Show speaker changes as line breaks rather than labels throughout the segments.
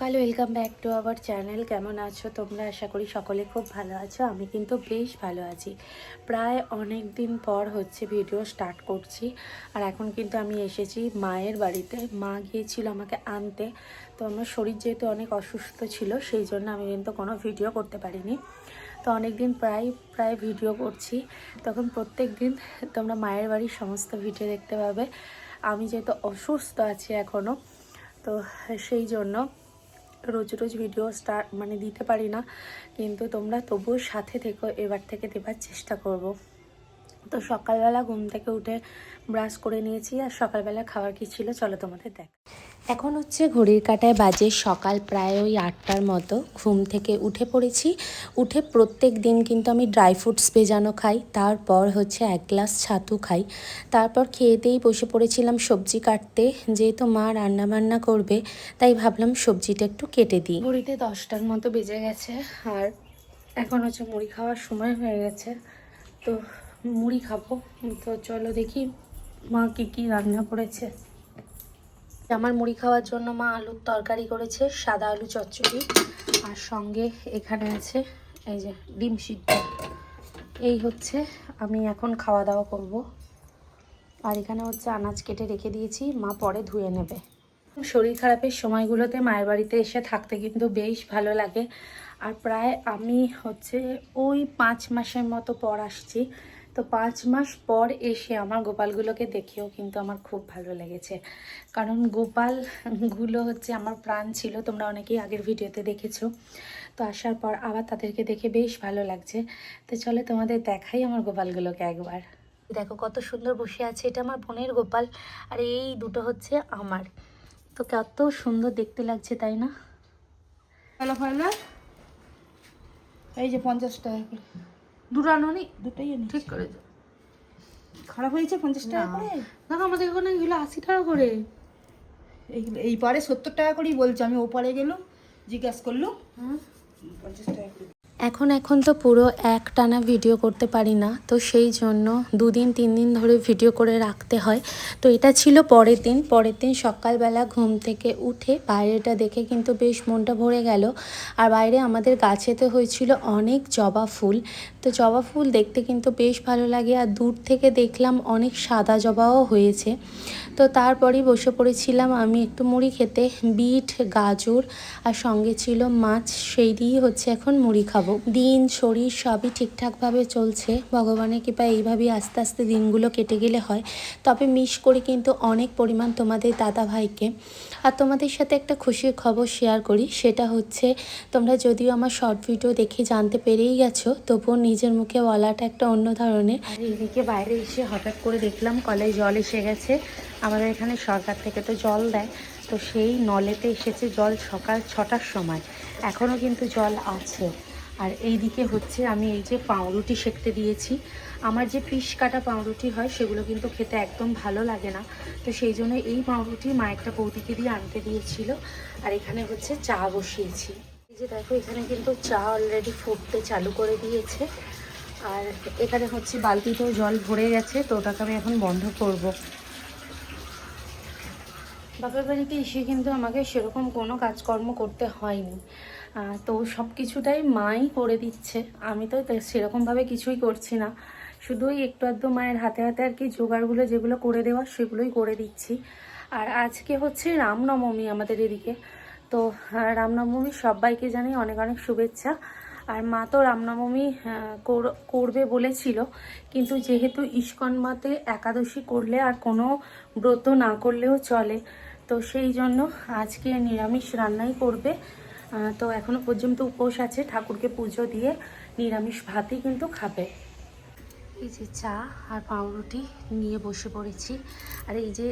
Hello, welcome back to our channel. কেমন আছো তোমরা? আশা করি সকলে খুব ভালো আছো। আমি কিন্তু বেশ ভালো আছি। প্রায় অনেক দিন পর হচ্ছে ভিডিও স্টার্ট করছি। আর এখন কিন্তু আমি এসেছি মায়ের বাড়িতে। মা গিয়েছিল আমাকে আনতে। তো আমার শরীর যেহেতু অনেক অসুস্থ ছিল, সেই জন্য আমি কিন্তু কোনো ভিডিও করতে পারিনি। তো অনেক দিন প্রায় ভিডিও করছি। তখন প্রত্যেক দিন তোমরা মায়ের বাড়ির সমস্ত ভিডিও দেখতে পাবে। আমি যেহেতু অসুস্থ আছি এখনও, তো সেই জন্য রোজ রোজ ভিডিও দিতে পারি না, কিন্তু তোমরা তবুও সাথে থেকো, এবার থেকে দেবার চেষ্টা করব। তো সকালবেলা ঘুম থেকে উঠে ব্রাশ করে নিয়েছি। আর সকালবেলা খাবার কী ছিল চলো তোমাদের দেখ। এখন হচ্ছে ঘড়ির কাঁটায় বাজে সকাল প্রায় ওই 8টার মতো। ঘুম থেকে উঠে পড়েছি। উঠে প্রত্যেক দিন কিন্তু আমি ড্রাই ফ্রুটস ভেজানো খাই, তারপর হচ্ছে 1 গ্লাস ছাতু খাই। তারপর খেয়েতেই বসে পড়েছিলাম সবজি কাটতে। যেহেতু মা রান্না বান্না করবে, তাই ভাবলাম সবজিটা একটু কেটে দিই। ঘড়িতে 10টার মতো বেজে গেছে। আর এখন হচ্ছে মুড়ি খাওয়ার সময় হয়ে গেছে। তো মুড়ি খাবো। তো চলো দেখি মা কী রান্না করেছে। আমার মুড়ি খাওয়ার জন্য মা আলুর তরকারি করেছে, সাদা আলু চচ্চড়ি। আর সঙ্গে এখানে আছে এই যে ডিম সিদ্ধ। এই হচ্ছে আমি এখন খাওয়া দাওয়া করব। আর এখানে হচ্ছে আনাজ কেটে রেখে দিয়েছি, মা পরে ধুয়ে নেবে। শরীর খারাপের সময়গুলোতে মায়ের বাড়িতে এসে থাকতে কিন্তু বেশ ভালো লাগে। আর প্রায় আমি হচ্ছে ওই 5 মাসের মতো পর আসছি। তো 5 মাস পর এসে আমার গোপালগুলোকে দেখেও কিন্তু আমার খুব ভালো লেগেছে। কারণ গোপালগুলো হচ্ছে আমার প্রাণ ছিল, তোমরা অনেকেই আগের ভিডিওতে দেখেছো। তো আসার পর আবার তাদেরকে দেখে বেশ ভালো লাগছে। তো চলো তোমাদের দেখাই আমার গোপালগুলোকে একবার। দেখো কত সুন্দর বসে আছে, এটা আমার বোনের গোপাল। আর এই দুটো হচ্ছে আমার। তো কত সুন্দর দেখতে লাগছে, তাই না?
ভালো ফাইনাল এই যে 50 টাকা করে দুটো আনি, দুটোই আনি
ঠিক করে দাও।
খারাপ হয়েছে 50 টাকা করে।
দেখো আমাদের এখানে এগুলো 80 টাকা করে।
এইগুলো এই পারে 70 টাকা করেই বলছে। আমি ও পারে গেলাম, জিজ্ঞাসা করলো, 50 টাকা করে।
এখন তো পুরো একটানা ভিডিও করতে পারি না, তো সেই জন্য 2 দিন 3 দিন ধরে ভিডিও করে রাখতে হয়। তো এটা ছিল পরের দিন সকালবেলা ঘুম থেকে উঠে বাইরেটা দেখে কিন্তু বেশ মনটা ভরে গেল। আর বাইরে আমাদের গাছেতে হয়েছিল অনেক জবা ফুল। তো জবা ফুল দেখতে কিন্তু বেশ ভালো লাগে। আর দূর থেকে দেখলাম অনেক সাদা জবাও হয়েছে। তো তারপরেই বসে পড়েছিলাম আমি একটু মুড়ি খেতে। বিট, গাজর আর সঙ্গে ছিল মাছ, সেই দিয়েই হচ্ছে এখন মুড়ি খাবো। দিন শরীর সবই ঠিকঠাকভাবে চলছে, ভগবানের কৃপায় এইভাবেই আস্তে আস্তে দিনগুলো কেটে গেলে হয়। তবে মিস করি কিন্তু অনেক পরিমাণ তোমাদের দাদা ভাইকে। আর তোমাদের সাথে একটা খুশির খবর শেয়ার করি, সেটা হচ্ছে তোমরা যদিও আমার শর্ট ভিডিও দেখে জানতে পেরেই গেছো, তবুও নিজের মুখে বলাটা একটা অন্য ধরনের। আর এদিকে বাইরে এসে হঠাৎ করে দেখলাম কলে জল এসে গেছে। আমাদের এখানে সরকার থেকে তো জল দেয়, তো সেই নলেতে এসেছে জল সকাল 6টার সময়। এখনও কিন্তু জল আছে। আর এই দিকে হচ্ছে আমি এই যে পাউরুটি সেঁকতে দিয়েছি। আমার যে পিস কাটা পাউরুটি হয় সেগুলো কিন্তু খেতে একদম ভালো লাগে না। তো সেই জন্য এই পাউরুটি মা একটা বৌদিকে দিয়ে আনতে দিয়েছিল। আর এখানে হচ্ছে চা বসিয়েছি। এই যে দেখো এখানে কিন্তু চা অলরেডি ফুটতে চালু করে দিয়েছে। আর এখানে হচ্ছে বালতিতেও জল ভরে গেছে, তো ওটাকে আমি এখন বন্ধ করব। বাপের বাড়িতে এসে কিন্তু আমাকে সেরকম কোনো কাজকর্ম করতে হয়নি। তো সব কিছুটাই মাই করে দিচ্ছে। আমি তো সেরকমভাবে কিছুই করছি না, শুধুই একটু আধটু মায়ের হাতে হাতে আর কি জোগাড়গুলো যেগুলো করে দেওয়া সেগুলোই করে দিচ্ছি। আর আজকে হচ্ছে রামনবমী আমাদের এদিকে। তো রামনবমী সবাইকে জানাই অনেক অনেক শুভেচ্ছা। আর মা তো রামনবমী করবে বলেছিল, কিন্তু যেহেতু ইস্কন মাতে একাদশী করলে আর কোনো ব্রত না করলেও চলে, তো সেই জন্য আজকে নিরামিষ রান্নাই করবে। তো এখনো পর্যন্ত উপোস আছে, ঠাকুরকে পুজো দিয়ে নিরামিষ ভাতই কিন্তু খাবে। এই যে চা আর পাউরুটি নিয়ে বসে পড়েছি। আর এই যে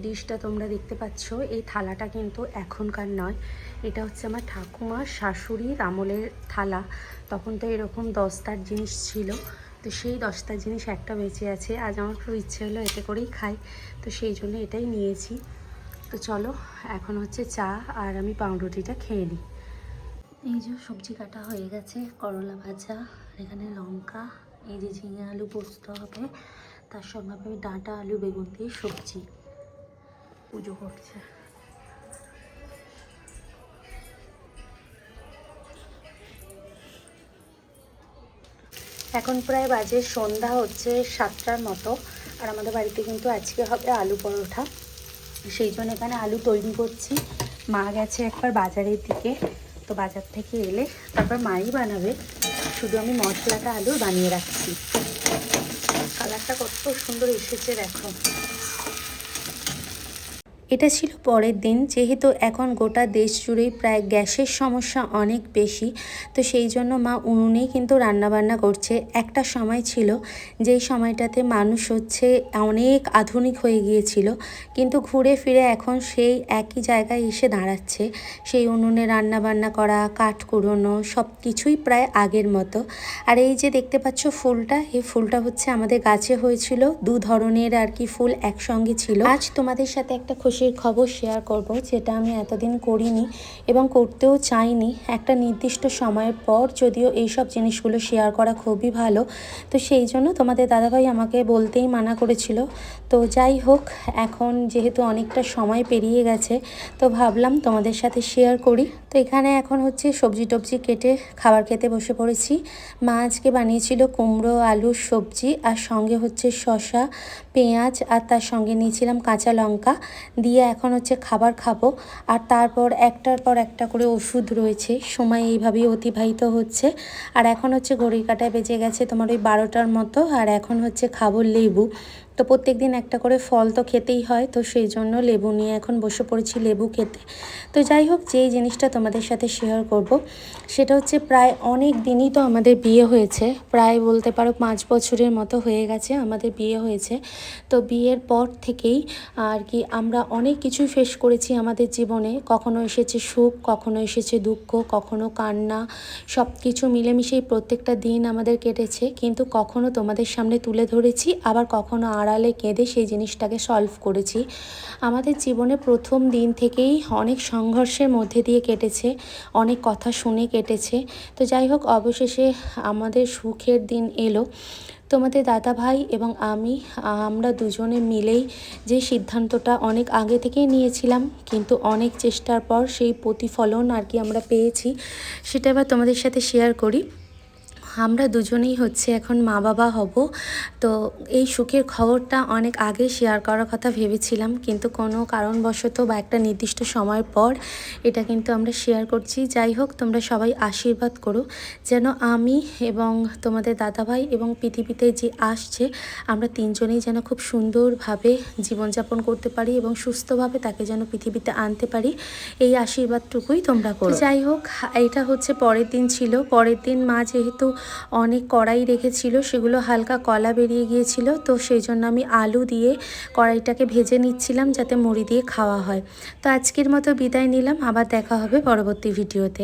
ডিশটা তোমরা দেখতে পাচ্ছ, এই থালাটা কিন্তু এখনকার নয়, এটা হচ্ছে আমার ঠাকুমার শাশুড়ির আমলের থালা। তখন তো এরকম দস্তার জিনিস ছিল, তো সেই দস্তার জিনিস একটা বেঁচে আছে। আজ আমার খুব ইচ্ছে হলো এতে করেই খাই, তো সেই জন্য এটাই নিয়েছি। তো চলো এখন হচ্ছে চা আর আমি পাউরুটিটা খেয়ে নিই। এই যে সবজি কাটা হয়ে গেছে, করলা ভাজা, এখানে লঙ্কা, এই যে ঝিঙে আলু পোস্ত হবে, তার সঙ্গে আমি ডাঁটা আলু বেগুন দিয়ে সবজি। পুজো করছে। এখন প্রায় বাজে সন্ধ্যা হচ্ছে 7টার মতো। আর আমাদের বাড়িতে কিন্তু আজকে হবে আলু পরোটা, সেই জন্য এখানে আলু তৈরি করছি। মা গেছে একবার বাজারের দিকে, তো বাজার থেকে এলে তারপর মাই বানাবে, শুধু আমি মশলাটা আলু বানিয়ে রাখছি। কালারটা কত সুন্দর এসেছে দেখো। এটা ছিল পরের দিন। যেহেতু এখন গোটা দেশ জুড়েই প্রায় গ্যাসের সমস্যা অনেক বেশি, তো সেই জন্য মা উনুনেই কিন্তু রান্নাবান্না করছে। একটা সময় ছিল যেই সময়টাতে মানুষ হচ্ছে অনেক আধুনিক হয়ে গিয়েছিল, কিন্তু ঘুরে ফিরে এখন সেই একই জায়গায় এসে দাঁড়াচ্ছে। সেই উনুনে রান্নাবান্না করা, কাঠ কুড়োনো, সব কিছুই প্রায় আগের মতো। আর এই যে দেখতে পাচ্ছ ফুলটা, এই ফুলটা হচ্ছে আমাদের গাছে হয়েছিল। 2 ধরনের আর কি ফুল একসঙ্গে ছিল। আজ তোমাদের সাথে একটা খুশির খবর শেয়ার করব, যেটা আমি এতদিন করিনি এবং করতেও চাইনি। একটা নির্দিষ্ট সময়ের পর যদিও এইসব জিনিসগুলো শেয়ার করা খুবই ভালো, তো সেই জন্য তোমাদের দাদাভাই আমাকে বলতেই মানা করেছিল। তো যাই হোক, এখন যেহেতু অনেকটা সময় পেরিয়ে গেছে, তো ভাবলাম তোমাদের সাথে শেয়ার করি। তো এখানে এখন হচ্ছে সবজি টবজি কেটে খাবার খেতে বসে পড়েছি। মা আজকে বানিয়েছিল কুমড়ো আলুর সবজি, আর সঙ্গে হচ্ছে শসা, পেঁয়াজ, আর তার সঙ্গে নিয়েছিলাম কাঁচা লঙ্কা দিয়ে। এখন হচ্ছে খাবার খাবো, আর তারপর একটার পর একটা করে ওষুধ রয়েছে। সময় এইভাবেই অতিবাহিত হচ্ছে। আর এখন হচ্ছে ঘড়ির কাঁটায় বেজে গেছে তোমার ওই 12টার মতো। আর এখন হচ্ছে খাবো লেবু। তো প্রত্যেক দিন একটা করে ফল তো খেতেই হয়, তো সেই জন্য লেবু নিয়ে এখন বসে পড়েছি লেবু খেতে। তো যাই হোক, যেই জিনিসটা তোমাদের সাথে শেয়ার করব সেটা হচ্ছে প্রায় অনেক দিনই তো আমাদের বিয়ে হয়েছে। প্রায় বলতে পারো 5 বছরের মতো হয়ে গেছে আমাদের বিয়ে হয়েছে। তো বিয়ের পর থেকেই আর কি আমরা অনেক কিছুই ফেস করেছি আমাদের জীবনে। কখনো এসেছে সুখ, কখনো এসেছে দুঃখ, কখনো কান্না, সব কিছু মিলেমিশেই প্রত্যেকটা দিন আমাদের কেটেছে। কিন্তু কখনো তোমাদের সামনে তুলে ধরেছি, আবার কখনো আড়ালে কেঁদে সেই জিনিসটাকে সলভ করেছি। আমাদের জীবনে প্রথম দিন থেকেই অনেক সংঘর্ষের মধ্যে দিয়ে কেটেছে, অনেক কথা শুনে কেটেছে। তো যাই হোক, অবশেষে আমাদের সুখের দিন এলো। তোমাদের দাদা ভাই এবং আমরা দুজনে মিলেই যে সিদ্ধান্তটা অনেক আগে থেকেই নিয়েছিলাম, কিন্তু অনেক চেষ্টার পর সেই প্রতিফলন আর কি আমরা পেয়েছি, সেটা এবার তোমাদের সাথে শেয়ার করি। আমরা দুজনেই হচ্ছে এখন মা বাবা হব। তো এই সুখের খবরটা অনেক আগে শেয়ার করার কথা ভেবেছিলাম, কিন্তু কোনো কারণবশত বা একটা নির্দিষ্ট সময়ের পর এটা কিন্তু আমরা শেয়ার করছি। যাই হোক, তোমরা সবাই আশীর্বাদ করো যেন আমি এবং তোমাদের দাদাভাই এবং পৃথিবীতে যে আসছে, আমরা তিনজনেই যেন খুব সুন্দরভাবে জীবনযাপন করতে পারি এবং সুস্থভাবে তাকে যেন পৃথিবীতে আনতে পারি। এই আশীর্বাদটুকুই তোমরা করো। যাই হোক, এটা হচ্ছে পরের দিন ছিল। পরের দিন মা যেহেতু অনেক কড়াই রেখেছিল, সেগুলো হালকা কলা বেরিয়ে গিয়েছিল, তো সেই জন্য আমি আলু দিয়ে কড়াইটাকে ভেজে নিচ্ছিলাম যাতে মুড়ি দিয়ে খাওয়া হয়। তো আজকের মতো বিদায় নিলাম, আবার দেখা হবে পরবর্তী ভিডিওতে।